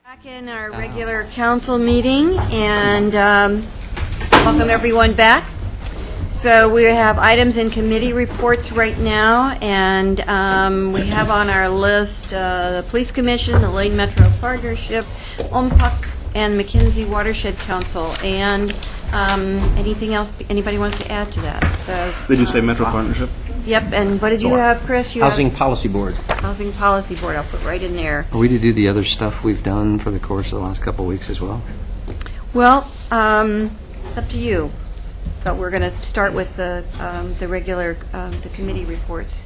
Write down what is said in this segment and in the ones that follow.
Back in our regular council meeting, and welcome everyone back. So we have items in committee reports right now, and we have on our list the Police Commission, the Lane Metro Partnership, OMPUC, and McKinsey Watershed Council, and anything else anybody wants to add to that. So Did you say Metro Partnership? Yep, and what did you have, Chris? You Housing have Policy Board. Housing Policy Board. I'll put right in there. Are we to do the other stuff we've done for the course of the last couple of weeks as well? Well, it's up to you, but we're going to start with the regular the committee reports,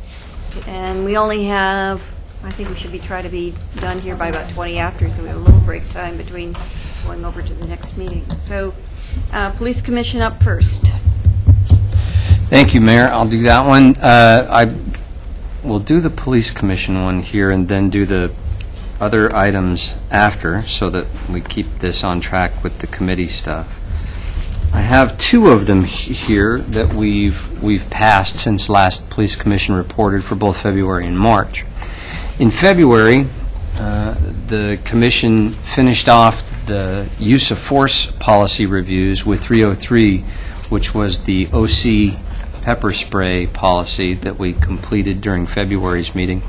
and we only have. I think we should try to be done here by about 20 after, so we have a little break time between going over to the next meeting. So, Police Commission up first. Thank you, Mayor. I'll do that one. I will do the Police Commission one here and then do the other items after so that we keep this on track with the committee stuff. I have two of them here that we've passed since last Police Commission reported for both February and March. In February, the Commission finished off the use of force policy reviews with 303, which was the OC pepper spray policy that we completed during February's meeting.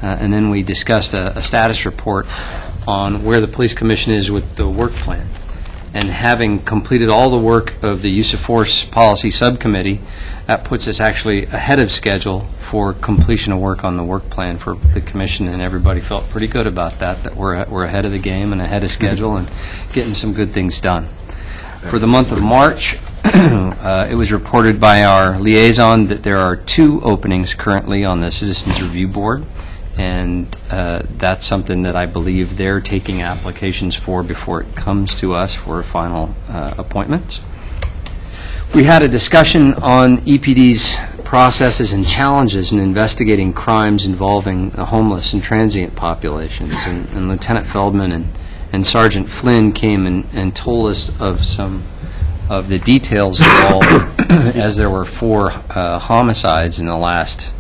And then we discussed a status report on where the Police Commission is with the work plan. And having completed all the work of the use of force policy subcommittee, that puts us actually ahead of schedule for completion of work on the work plan for the Commission, and everybody felt pretty good about that we're ahead of the game and ahead of schedule and getting some good things done. For the month of March, it was reported by our liaison that there are 2 openings currently on the Citizens Review Board, and that's something that I believe they're taking applications for before it comes to us for final appointments. We had a discussion on EPD's processes and challenges in investigating crimes involving the homeless and transient populations, and Lieutenant Feldman and Sergeant Flynn came and told us of some of the details involved as there were 4 homicides in the last,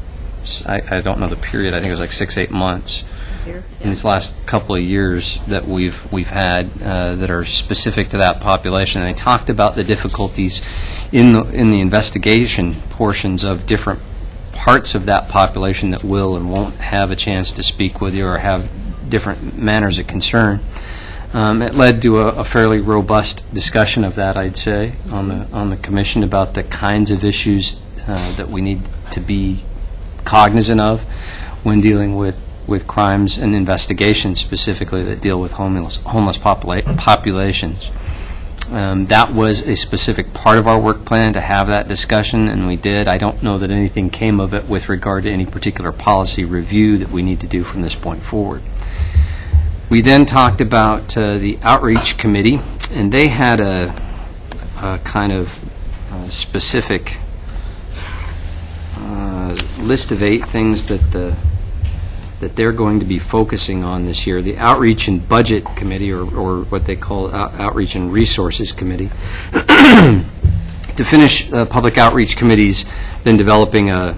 I don't know the period, I think it was like 6-8 months in these last couple of years that we've had that are specific to that population. And they talked about the difficulties in the investigation portions of different parts of that population that will and won't have a chance to speak with you or have different manners of concern. It led to a fairly robust discussion of that, I'd say, on the Commission about the kinds of issues that we need to be cognizant of when dealing with crimes and investigations specifically that deal with homeless populations. That was a specific part of our work plan to have that discussion, and we did. I don't know that anything came of it with regard to any particular policy review that we need to do from this point forward. We then talked about the Outreach Committee, and they had a kind of specific list of 8 things that they're going to be focusing on this year. The Outreach and Budget Committee, or what they call Outreach and Resources Committee. To finish, Public Outreach Committee's been developing a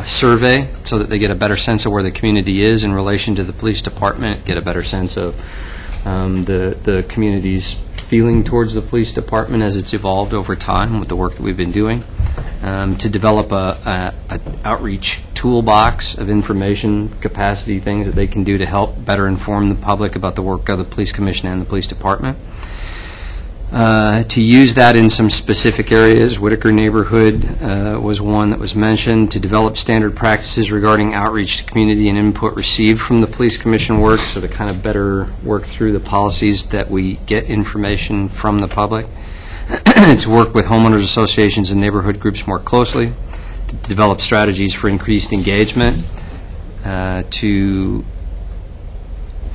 survey so that they get a better sense of where the community is in relation to the police department, get a better sense of the community's feeling towards the police department as it's evolved over time with the work that we've been doing, to develop a outreach toolbox of information, capacity, things that they can do to help better inform the public about the work of the Police Commission and the police department. To use that in some specific areas. Whitaker neighborhood was one that was mentioned. To develop standard practices regarding outreach to community and input received from the Police Commission work, so to kind of better work through the policies that we get information from the public. To work with homeowners associations and neighborhood groups more closely. To develop strategies for increased engagement. To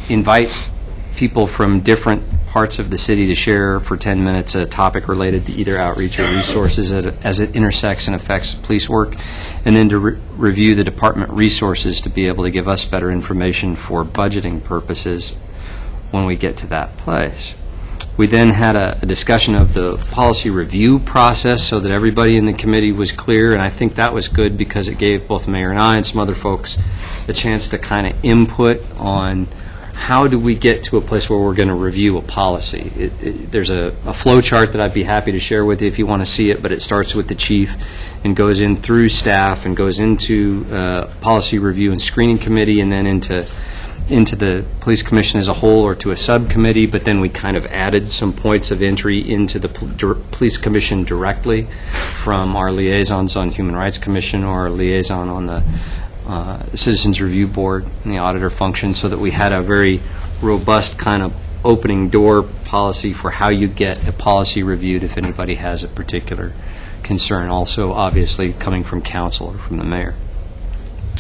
invite people from different parts of the city to share for 10 minutes a topic related to either outreach or resources as it intersects and affects police work, and then to review the department resources to be able to give us better information for budgeting purposes when we get to that place. We then had a discussion of the policy review process so that everybody in the committee was clear, and I think that was good because it gave both the mayor and I and some other folks a chance to kind of input on how do we get to a place where we're going to review a policy? There's a flow chart that I'd be happy to share with you if you want to see it, but it starts with the chief and goes in through staff and goes into policy review and screening committee and then into the police commission as a whole or to a subcommittee, but then we kind of added some points of entry into the police commission directly from our liaisons on Human Rights Commission or our liaison on the Citizens Review Board and the auditor function, so that we had a very robust kind of opening door policy for how you get a policy reviewed if anybody has a particular concern, also obviously coming from council or from the mayor.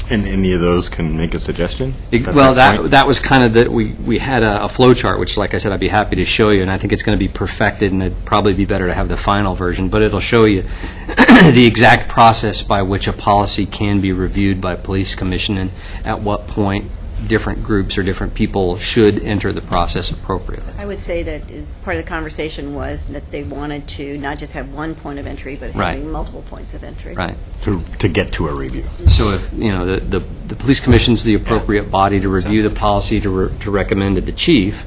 And any of those can make a suggestion? Well, that was kind of we had a flow chart, which, like I said, I'd be happy to show you, and I think it's going to be perfected, and it'd probably be better to have the final version, but it'll show you the exact process by which a policy can be reviewed by police commission and at what point different groups or different people should enter the process appropriately. I would say that part of the conversation was that they wanted to not just have one point of entry, but having multiple points of entry. Right. To get to a review. So if, the police commission's the appropriate body to review the policy to recommend to the chief,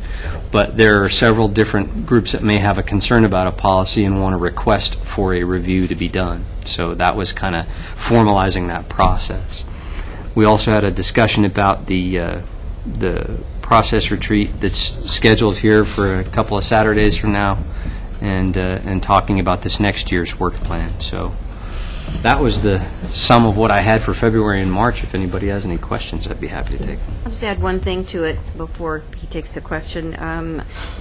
but there are several different groups that may have a concern about a policy and want to request for a review to be done. So that was kind of formalizing that process. We also had a discussion about the process retreat that's scheduled here for a couple of Saturdays from now, and talking about this next year's work plan. So that was the sum of what I had for February and March. If anybody has any questions, I'd be happy to take them. I'll just add one thing to it before he takes the question.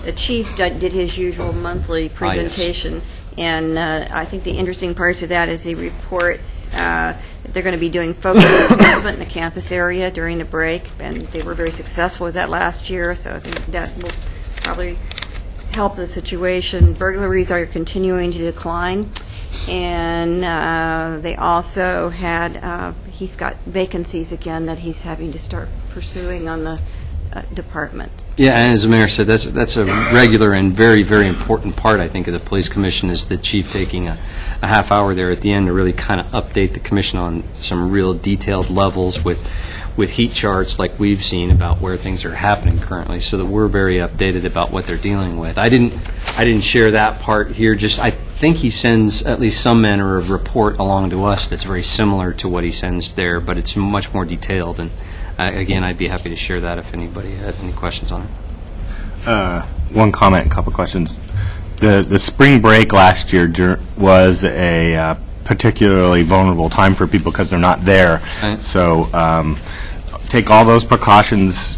The chief did his usual monthly presentation, and I think the interesting part to that is he reports that they're going to be doing focus assessment in the campus area during the break, and they were very successful with that last year, so I think that will probably help the situation. Burglaries are continuing to decline, and they also had, he's got vacancies again that he's having to start pursuing on the department. Yeah, and as the mayor said, that's a regular and very, very important part, I think, of the police commission, is the chief taking a half hour there at the end to really kind of update the commission on some real detailed levels with heat charts like we've seen about where things are happening currently, so that we're very updated about what they're dealing with. I didn't share that part here. Just I think he sends at least some manner of report along to us that's very similar to what he sends there, but it's much more detailed. And again, I'd be happy to share that if anybody has any questions on it. One comment, a couple questions. The spring break last year was a particularly vulnerable time for people because they're not there. Right. So take all those precautions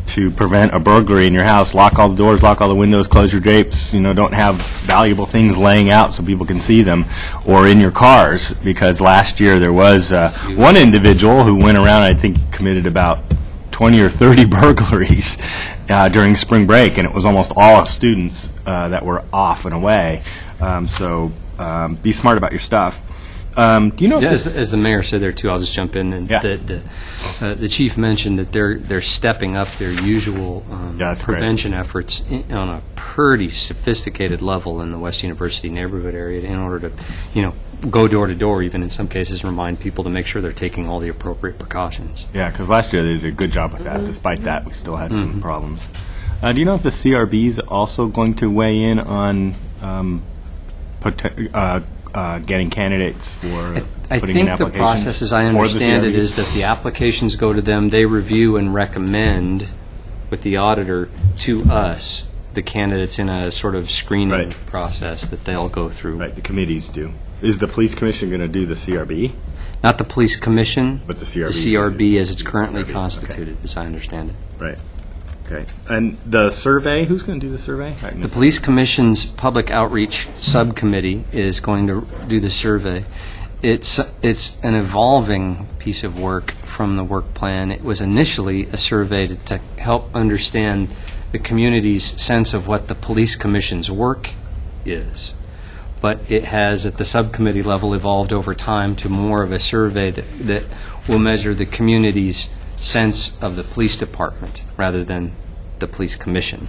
to prevent a burglary in your house. Lock all the doors, lock all the windows, close your drapes. Don't have valuable things laying out so people can see them, or in your cars, because last year there was one individual who went around, I think, committed about 20 or 30 burglaries during spring break, and it was almost all students that were off and away. So be smart about your stuff. Do you know if as the mayor said there too, I'll just jump in. And the chief mentioned that they're stepping up their usual prevention efforts on a pretty sophisticated level in the West University neighborhood area in order to, go door to door, even in some cases, remind people to make sure they're taking all the appropriate precautions. Yeah, because last year they did a good job with that. Despite that, we still had some problems. Do you know if the CRB is also going to weigh in on getting candidates for I putting in think the applications? process, as I understand it, is that the applications go to them, they review and recommend with the auditor to us the candidates in a sort of screening process that they'll go through. Right, the committees do. Is the police commission going to do the CRB? Not the police commission, But the CRB. The CRB as it's currently CRB, constituted, as I understand it. Right. Okay. And the survey, who's going to do the survey? The Police Commission's Public Outreach Subcommittee is going to do the survey. It's an evolving piece of work from the work plan. It was initially a survey to help understand the community's sense of what the Police Commission's work is. But it has, at the subcommittee level, evolved over time to more of a survey that will measure the community's sense of the police department rather than the police commission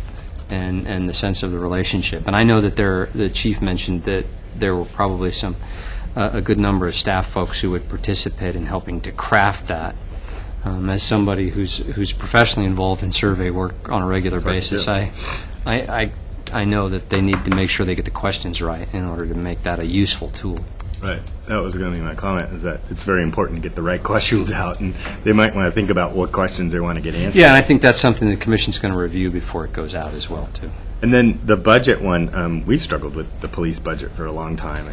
and the sense of the relationship. And I know that the chief mentioned that there were probably a good number of staff folks who would participate in helping to craft that. as somebody who's professionally involved in survey work on a regular basis, I know that they need to make sure they get the questions right in order to make that a useful tool. Right. That was going to be my comment, is that it's very important to get the right questions out, and they might want to think about what questions they want to get answered. Yeah, and I think that's something the Commission's going to review before it goes out as well, too. And then the budget one, we've struggled with the police budget for a long time.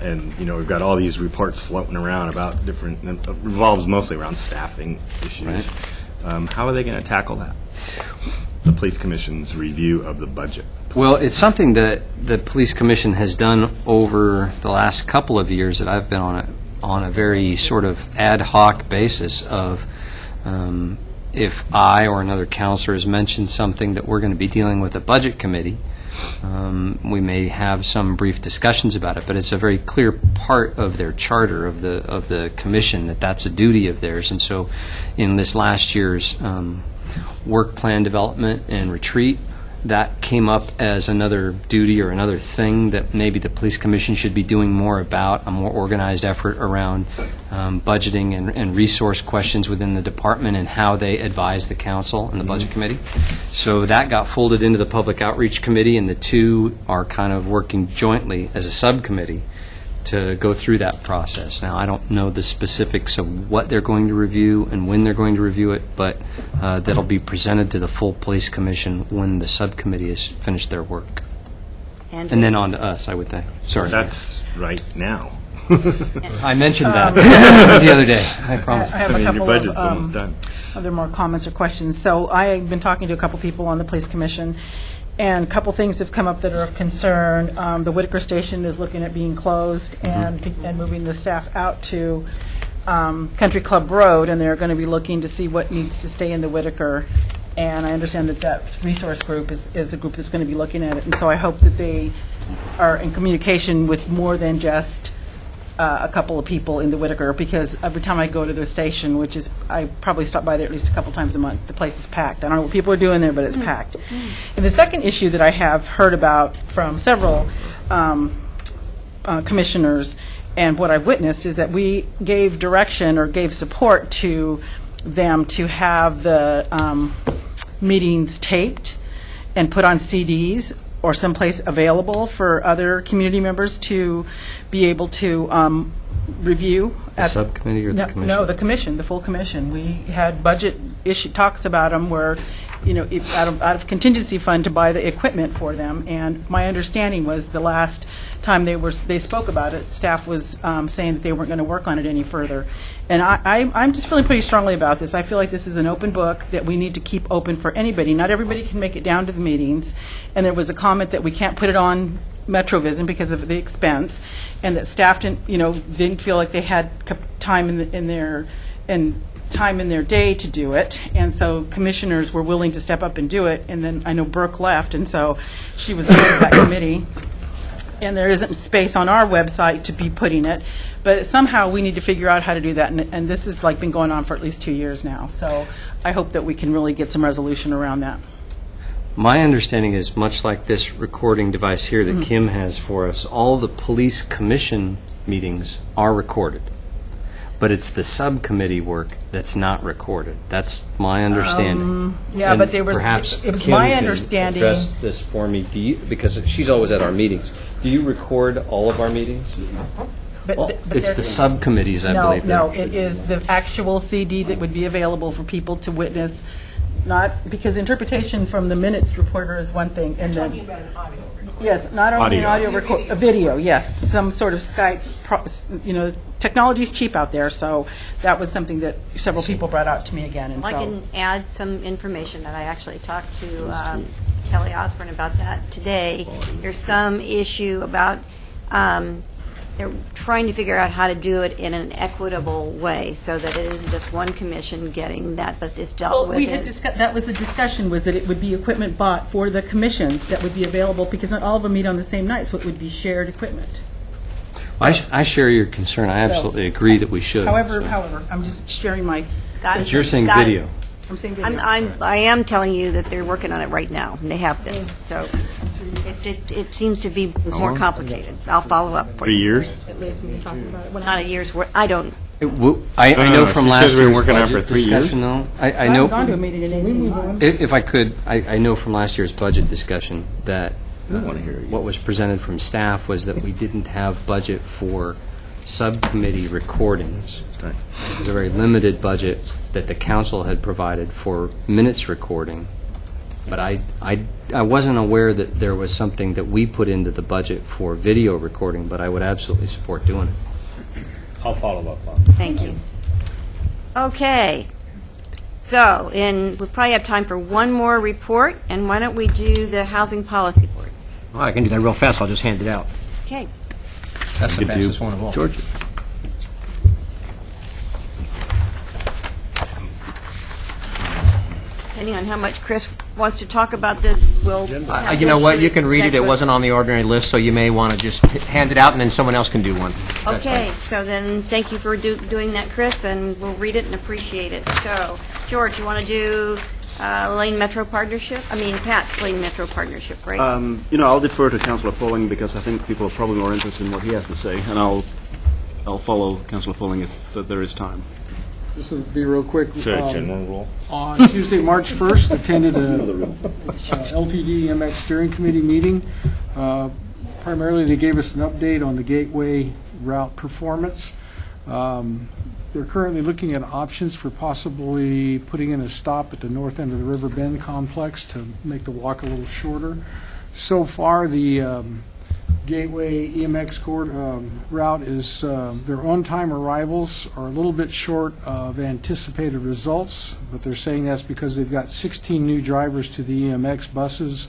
And, we've got all these reports floating around about different, it revolves mostly around staffing issues. Right. How are they going to tackle that? The Police Commission's review of the budget. Well, it's something that the Police Commission has done over the last couple of years that I've been on a very sort of ad hoc basis of if I or another counselor has mentioned something that we're going to be dealing with a budget committee, we may have some brief discussions about it, but it's a very clear part of their charter of the commission that that's a duty of theirs. And so in this last year's work plan development and retreat, that came up as another duty or another thing that maybe the Police Commission should be doing more about, a more organized effort around budgeting and resource questions within the department and how they advise the council and the budget committee. So that got folded into the Public Outreach Committee, and the two are kind of working jointly as a subcommittee to go through that process. Now, I don't know the specifics of what they're going to review and when they're going to review it, but that'll be presented to the full Police Commission when the subcommittee has finished their work. And then on to us, I would think. Sorry. That's right now. I mentioned that the other day, I promise. I have a couple your budget's of almost done. other more comments or questions. So I've been talking to a couple people on the Police Commission, and a couple things have come up that are of concern. The Whitaker Station is looking at being closed and moving the staff out to Country Club Road, and they're going to be looking to see what needs to stay in the Whitaker. And I understand that resource group is a group that's going to be looking at it. And so I hope that they are in communication with more than just a couple of people in the Whitaker, because every time I go to the station, which is, I probably stop by there at least a couple times a month, the place is packed. I don't know what people are doing there, but it's packed. And the second issue that I have heard about from several commissioners and what I've witnessed is that we gave direction or gave support to them to have the meetings taped and put on CDs or someplace available for other community members to be able to review. The subcommittee or the commission? No, the commission, the full commission. We had budget issue talks about them where, out of contingency fund to buy the equipment for them. And my understanding was the last time they spoke about it, staff was saying that they weren't going to work on it any further. And I'm just feeling pretty strongly about this. I feel like this is an open book that we need to keep open for anybody. Not everybody can make it down to the meetings. And there was a comment that we can't put it on Metrovision because of the expense, and that staff didn't feel like they had time in their day to do it, and so commissioners were willing to step up and do it. And then I know Brooke left, and so she was part of that committee. And there isn't space on our website to be putting it, but somehow we need to figure out how to do that. And this has been going on for at least 2 years now. So I hope that we can really get some resolution around that. My understanding is, much like this recording device here that Kim has for us, all the police commission meetings are recorded. But it's the subcommittee work that's not recorded. That's my understanding. Yeah, And but there was, perhaps it was Kim my can understanding. address this for me. Because she's always at our meetings. Do you record all of our meetings? It's the subcommittees, I believe. No, it is the actual CD that would be available for people to witness. Not because interpretation from the minutes reporter is one thing, and then Talking about an audio recording. yes, not only an Audio. audio record, a video, yes, some sort of Skype. Technology's cheap out there, so that was something that several people brought out to me again, and I so. can add some information that I actually talked to Kelly Osborne about that today. There's some issue about they're trying to figure out how to do it in an equitable way so that it isn't just one commission getting that, but it's dealt Well, with. we had discussed, that was the discussion, was that it would be equipment bought for the commissions that would be available, because not all of them meet on the same night, so it would be shared equipment. I share your concern. I absolutely agree that we should. However, I'm just sharing my, Scott- But you're saying Scott- video. I'm saying video. I am telling you that they're working on it right now, and they have been. So it seems to be more complicated. I'll follow up for 3 you. years? At least we can talk about it. Not a year's worth. I don't. I know from she last says we've been year's working on it budget for 3 years. discussion, though, I I haven't gone to a know, meeting in 18 months. if I could, I know from last year's budget discussion that wanna hear it. what was presented from staff was that we didn't have budget for subcommittee recordings. Right. It was a very limited budget that the council had provided for minutes recording. But I wasn't aware that there was something that we put into the budget for video recording, but I would absolutely support doing it. I'll follow up on Thank you. Okay. So, we'll probably have time for one more report, and why don't we do the Housing Policy Board? Well, I can do that real fast. I'll just hand it out. Okay. That's the Give you- fastest one of all. George. Depending on how much Chris wants to talk about this, we'll... You know what? You can read it. Next It one. wasn't on the ordinary list, so you may want to just hand it out, and then someone else can do one. Okay, so then, thank you for doing that, Chris, and we'll read it and appreciate it. So, George, you want to do Lane Metro Partnership? I mean, Pat's Lane Metro Partnership, right? I'll defer to Councillor Folling because I think people are probably more interested in what he has to say, and I'll follow Councillor Folling if there is time. This will be real quick. It's a general rule. On Tuesday, March 1st, attended a LTD MX Steering Committee meeting. Primarily, they gave us an update on the Gateway route performance. They're currently looking at options for possibly putting in a stop at the north end of the River Bend complex to make the walk a little shorter. So far, the Gateway EMX route is, their on-time arrivals are a little bit short of anticipated results, but they're saying that's because they've got 16 new drivers to the EMX buses.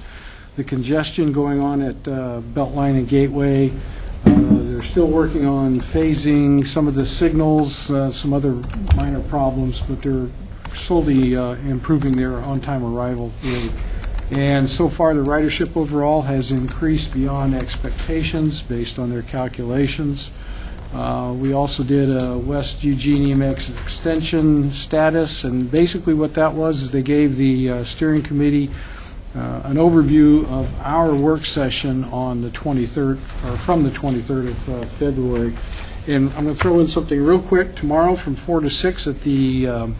The congestion going on at Beltline and Gateway, they're still working on phasing some of the signals, some other minor problems, but they're slowly improving their on-time arrival rate. And so far, the ridership overall has increased beyond expectations based on their calculations. We also did a West Eugene EMX extension status, and basically what that was is they gave the steering committee an overview of our work session on the 23rd, or from the 23rd of February. And I'm going to throw in something real quick. Tomorrow from 4 to 6 at the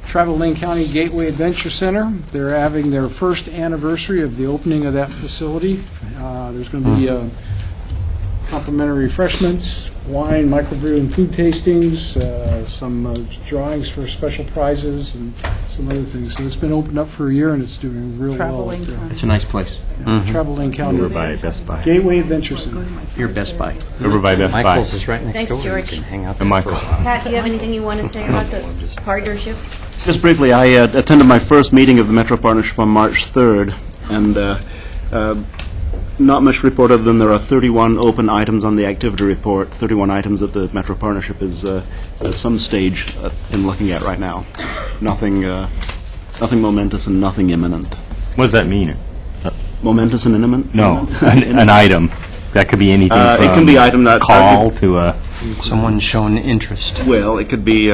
Travel Lane County Gateway Adventure Center. They're having their first anniversary of the opening of that facility. There's going to be complimentary refreshments, wine, microbrew, and food tastings, some drawings for special prizes, and some other things. So it's been opened up for a year, and it's doing real Travel well. Lane County. It's a nice place. Travel Lane County Over by Best Buy. Gateway Adventure Center. Your Best Buy. Over by Best Buy. Michael's is right next Thanks, door. George. You can hang out And there for Michael. a while. Pat, do you have anything you want to say about the partnership? Just briefly, I attended my first meeting of the Metro Partnership on March 3rd, and not much report other than there are 31 open items on the activity report, 31 items that the Metro Partnership is at some stage in looking at right now. Nothing momentous and nothing imminent. What does that mean? Momentous and imminent? No, an item. That could be anything from it can be item that call to a... Someone's shown interest. Well, it could be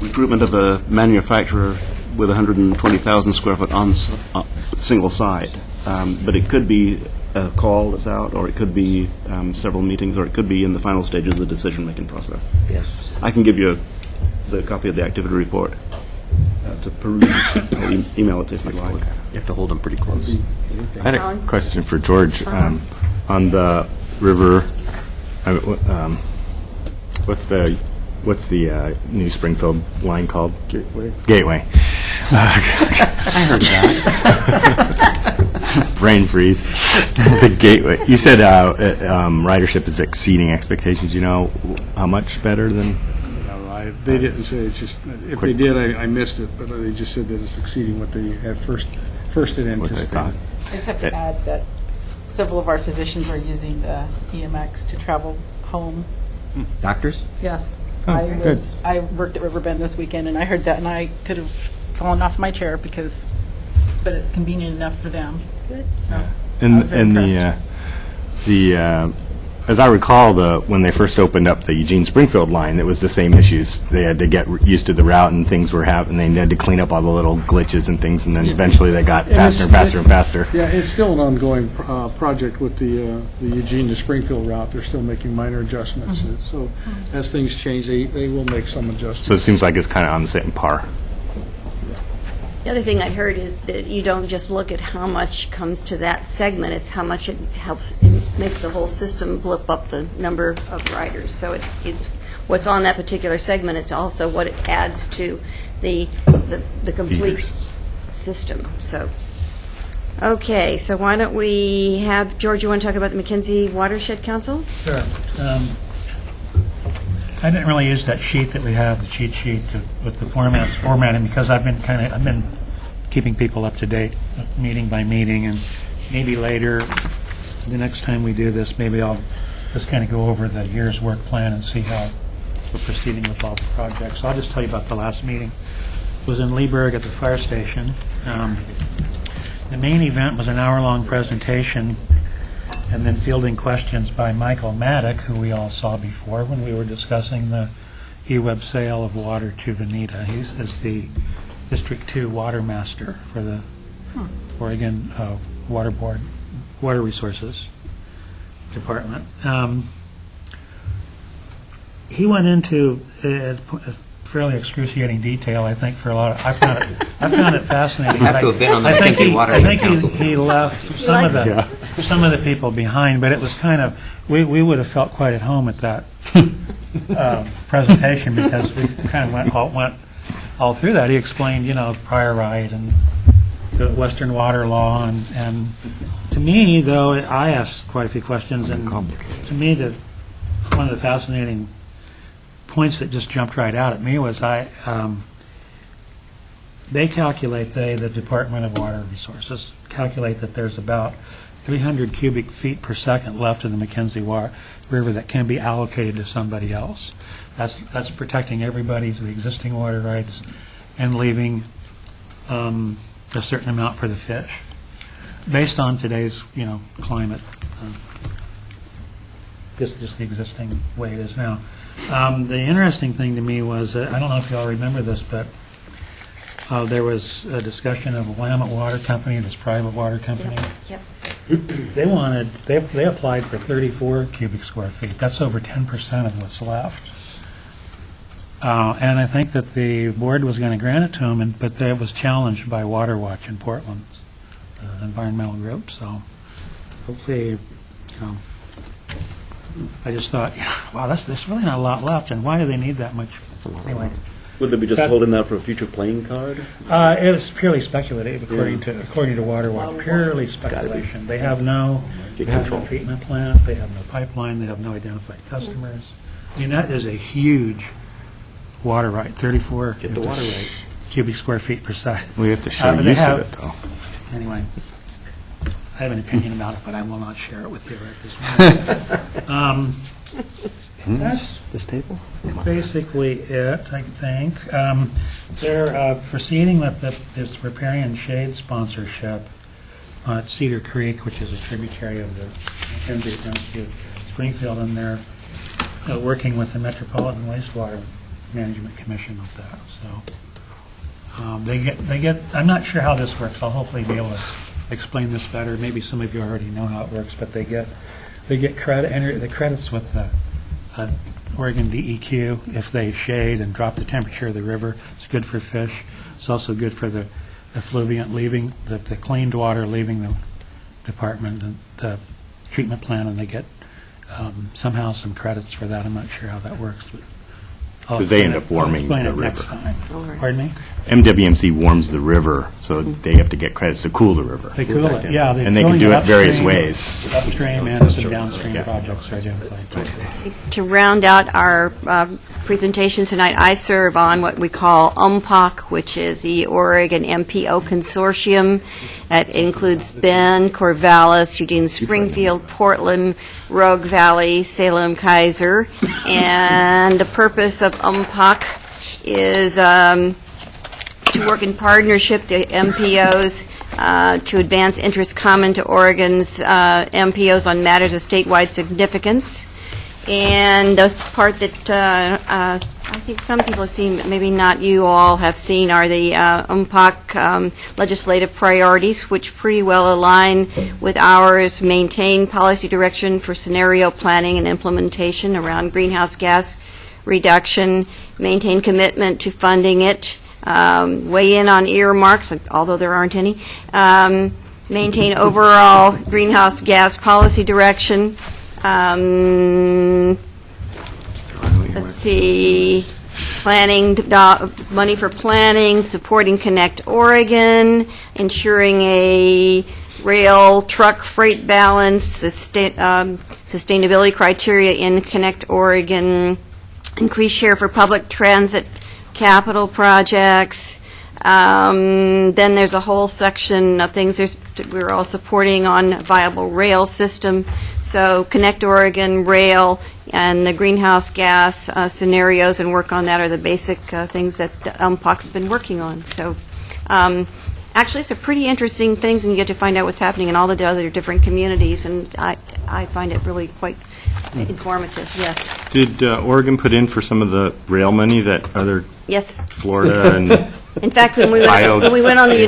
recruitment of a manufacturer with 120,000 square foot on single site. But it could be a call that's out, or it could be several meetings, or it could be in the final stages of the decision-making process. Yes. I can give you the copy of the activity report to peruse. I'll email it to you if you like. You have to hold them pretty close. I had a question for George. On the river, what's the new Springfield line called? Gateway. I heard that. Brain freeze. The Gateway. You said ridership is exceeding expectations. You know how much better than? They didn't say, it's just, if they did, I missed it, but they just said that it's exceeding what they had first had what they anticipated. thought? I just have to add that several of our physicians are using the EMX to travel home. Doctors? Yes. Oh, I worked at Riverbend this weekend, and I heard that, and I could have fallen off my chair but it's convenient enough for them. Good. So, I And was very and impressed. the as I recall, when they first opened up the Eugene-Springfield line, it was the same issues. They had to get used to the route, and things were happening. They had to clean up all the little glitches and things, and then eventually they got faster and faster and faster. Yeah, it's still an ongoing project with the Eugene to Springfield route. They're still making minor adjustments. So as things change, they will make some adjustments. So it seems like it's kind of on the same par. The other thing I heard is that you don't just look at how much comes to that segment, it's how much it helps, it makes the whole system blip up the number of riders. So it's what's on that particular segment, it's also what it adds to the complete system. So, okay, so why don't we have, George, you want to talk about the McKenzie Watershed Council? Sure. I didn't really use that sheet that we have, the cheat sheet with the formatting, because I've been keeping people up to date, meeting by meeting, and maybe later, the next time we do this, maybe I'll just kind of go over the year's work plan and see how we're proceeding with all the projects. So I'll just tell you about the last meeting. It was in Leeburg at the fire station. The main event was an hour-long presentation and then fielding questions by Michael Maddock, who we all saw before when we were discussing the e-web sale of water to Veneta. He is the District 2 water master for the Oregon Water Board, Water Resources Department. He went into a fairly excruciating detail, I think, for a lot of. I found it fascinating. You have to have been on the McKenzie Watershed Council. He left some of the people behind, but it was kind of we would have felt quite at home at that presentation, because we kind of went all through that. He explained, prior right and the Western Water Law, and to me, though, I asked quite a few questions, and to me, one of the fascinating points that just jumped right out at me was they calculate, the Department of Water Resources calculate that there's about 300 cubic feet per second left in the McKenzie River that can be allocated to somebody else. That's protecting everybody's the existing water rights and leaving a certain amount for the fish, based on today's climate, just the existing way it is now. The interesting thing to me was, I don't know if you all remember this, but there was a discussion of Willamette Water Company, this private water company. Yep. They applied for 34 cubic square feet. That's over 10% of what's left. And I think that the board was going to grant it to them, but it was challenged by Water Watch in Portland, environmental group. So hopefully, I just thought, wow, there's really not a lot left, and why do they need that much? Anyway, Would they be just holding that for a future playing card? it was purely speculative, according to Water Watch. Purely speculation. They have no treatment plant. They have no pipeline. They have no identified customers. I mean, that is a huge water right. 34 cubic square feet per second. We have to show They use have- of it, though. Anyway, I have an opinion about it, but I will not share it with you right this moment. That's This table? basically it, I think. They're proceeding with this riparian shade sponsorship at Cedar Creek, which is a tributary of the McKenzie that runs through Springfield, and they're working with the Metropolitan Wastewater Management Commission with that. So they get. I'm not sure how this works. I'll hopefully be able to explain this better. Maybe some of you already know how it works, but they get credit. Enter the credits with the Oregon DEQ if they shade and drop the temperature of the river. It's good for fish. It's also good for the effluent leaving the cleaned water leaving the department and the treatment plant, and they get somehow some credits for that. I'm not sure how that works, but Because they end up warming I'll explain the it next river. time. Pardon me? MWMC warms the river, so they have to get credits to cool the river. They cool it, yeah. they're And they can cooling do it various upstream- ways. Upstream and some downstream projects are identified. To round out our presentations tonight, I serve on what we call UMPOC, which is the Oregon MPO Consortium. That includes Bend, Corvallis, Eugene, Springfield, Portland, Rogue Valley, Salem, Kaiser. And the purpose of UMPOC is to work in partnership, the MPOs, to advance interests common to Oregon's MPOs on matters of statewide significance. And the part that I think some people have seen, but maybe not you all have seen, are the UMPOC legislative priorities, which pretty well align with ours. Maintain policy direction for scenario planning and implementation around greenhouse gas reduction, maintain commitment to funding it, weigh in on earmarks, although there aren't any, maintain overall greenhouse gas policy direction. Let's see, planning, money for planning, supporting Connect Oregon, ensuring a rail truck freight balance, sustainability criteria in Connect Oregon, increased share for public transit capital projects. Then there's a whole section of things we're all supporting on viable rail system. So Connect Oregon, rail, and the greenhouse gas scenarios and work on that are the basic things that UMPOC's been working on. So actually, it's a pretty interesting things, and you get to find out what's happening in all the other different communities, and I find it really quite informative, yes. Did Oregon put in for some of the rail money that other Yes. Florida and In fact, when we went on the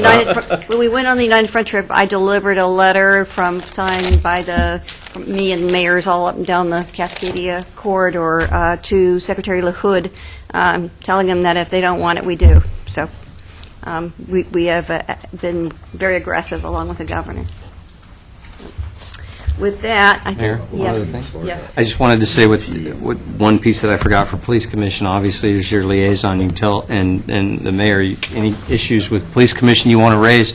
United Front trip, I delivered a letter signed by me and mayors all up and down the Cascadia corridor to Secretary LaHood, telling them that if they don't want it, we do. So we have been very aggressive along with the governor. With that, I Mayor, think, one other yes, thing? yes. I just wanted to say with one piece that I forgot for Police Commission, obviously, is your liaison. You can tell, and the mayor, any issues with Police Commission you want to raise,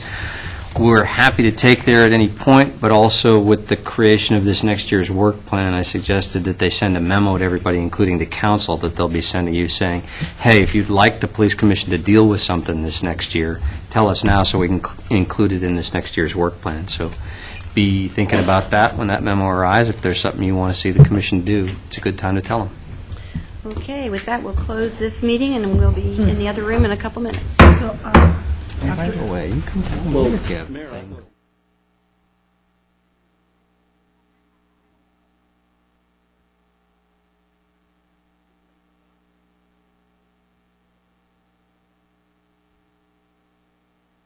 we're happy to take there at any point, but also with the creation of this next year's work plan, I suggested that they send a memo to everybody, including the council, that they'll be sending you saying, hey, if you'd like the Police Commission to deal with something this next year, tell us now so we can include it in this next year's work plan. So be thinking about that when that memo arrives. If there's something you want to see the commission do, it's a good time to tell them. Okay, with that, we'll close this meeting, and we'll be in the other room in a couple minutes. So, By the way, you can tell me if you have a thing.